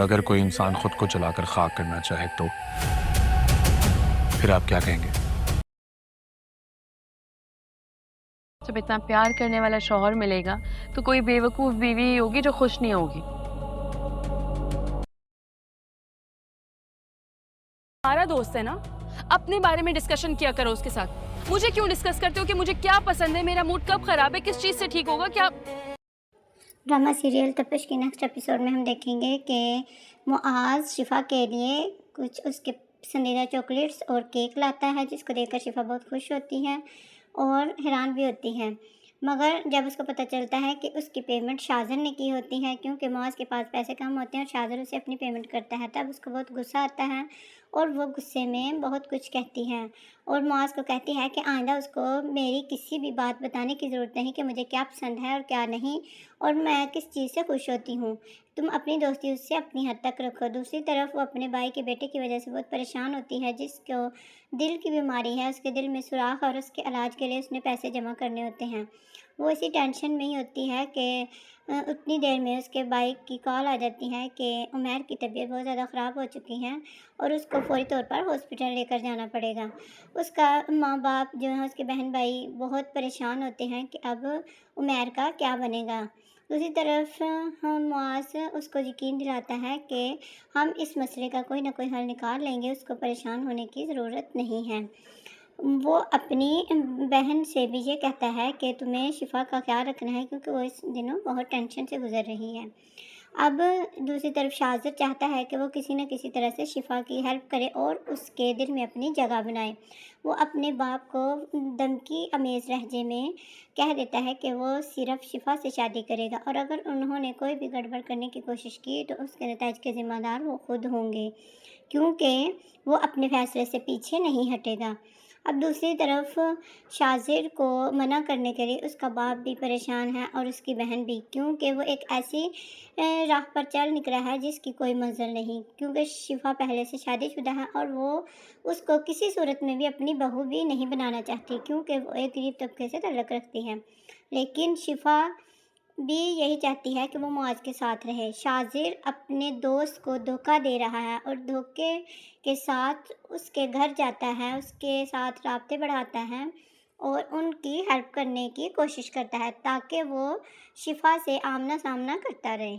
اگر کوئی انسان خود کو جلا کر خاک کرنا چاہے تو پھر آپ کیا کہیں گے؟ جب اتنا پیار کرنے والا شوہر ملے گا تو کوئی بیوقوف بیوی ہی ہوگی جو خوش نہیں ہوگی۔ ہمارا دوست ہے نا، اپنے بارے میں ڈسکشن کیا کرو اس کے ساتھ۔ مجھے کیوں ڈسکس کرتے ہو کہ مجھے کیا پسند ہے، میرا موڈ کب خراب ہے، کس چیز سے ٹھیک ہوگا کیا؟ ڈرامہ سیریل تپش کی نیکسٹ ایپیسوڈ میں ہم دیکھیں گے کہ معاذ شفا کے لیے کچھ اس کے پسندیدہ چاکلیٹس اور کیک لاتا ہے، جس کو دیکھ کر شفا بہت خوش ہوتی ہے اور حیران بھی ہوتی ہے، مگر جب اس کو پتہ چلتا ہے کہ اس کی پیمنٹ شاذر نے کی ہوتی ہے، کیونکہ معاذ کے پاس پیسے کم ہوتے ہیں اور شاذر اسے اپنی پیمنٹ کرتا ہے، تب اس کو بہت غصہ آتا ہے اور وہ غصے میں بہت کچھ کہتی ہے اور معاذ کو کہتی ہے کہ آئندہ اس کو میری کسی بھی بات بتانے کی ضرورت نہیں کہ مجھے کیا پسند ہے اور کیا نہیں، اور میں کس چیز سے خوش ہوتی ہوں، تم اپنی دوستی اس سے اپنی حد تک رکھو۔ دوسری طرف وہ اپنے بھائی کے بیٹے کی وجہ سے بہت پریشان ہوتی ہے، جس کو دل کی بیماری ہے، اس کے دل میں سوراخ اور اس کے علاج کے لیے اس نے پیسے جمع کرنے ہوتے ہیں۔ وہ اسی ٹینشن میں ہی ہوتی ہے کہ اتنی دیر میں اس کے بھائی کی کال آ جاتی ہے کہ عمیر کی طبیعت بہت زیادہ خراب ہو چکی ہے اور اس کو فوری طور پر ہاسپٹل لے کر جانا پڑے گا۔ اس کا ماں باپ جو ہیں، اس کے بہن بھائی بہت پریشان ہوتے ہیں کہ اب عمیر کا کیا بنے گا۔ دوسری طرف ہم معاذ اس کو یقین دلاتا ہے کہ ہم اس مسئلے کا کوئی نہ کوئی حل نکال لیں گے، اس کو پریشان ہونے کی ضرورت نہیں ہے۔ وہ اپنی بہن سے بھی یہ کہتا ہے کہ تمہیں شفا کا خیال رکھنا ہے، کیونکہ وہ اس دنوں بہت ٹینشن سے گزر رہی ہے۔ اب دوسری طرف شاذر چاہتا ہے کہ وہ کسی نہ کسی طرح سے شفا کی ہیلپ کرے اور اس کے دل میں اپنی جگہ بنائے۔ وہ اپنے باپ کو دھمکی آمیز لہجے میں کہہ دیتا ہے کہ وہ صرف شفا سے شادی کرے گا اور اگر انہوں نے کوئی بھی گڑبڑ کرنے کی کوشش کی تو اس کے نتائج کے ذمہ دار وہ خود ہوں گے، کیونکہ وہ اپنے فیصلے سے پیچھے نہیں ہٹے گا۔ اب دوسری طرف شاذر کو منع کرنے کے لیے اس کا باپ بھی پریشان ہے اور اس کی بہن بھی، کیونکہ وہ ایک ایسی راہ پر چل نکلا ہے جس کی کوئی منزل نہیں، کیونکہ شفا پہلے سے شادی شدہ ہے اور وہ اس کو کسی صورت میں بھی اپنی بہو بھی نہیں بنانا چاہتی، کیونکہ وہ ایک غریب طبقے سے تعلق رکھتی ہے، لیکن شفا بھی یہی چاہتی ہے کہ وہ معاذ کے ساتھ رہے۔ شاذر اپنے دوست کو دھوکہ دے رہا ہے اور دھوکے کے ساتھ اس کے گھر جاتا ہے، اس کے ساتھ رابطے بڑھاتا ہے اور ان کی ہیلپ کرنے کی کوشش کرتا ہے تاکہ وہ شفا سے آمنا سامنا کرتا رہے۔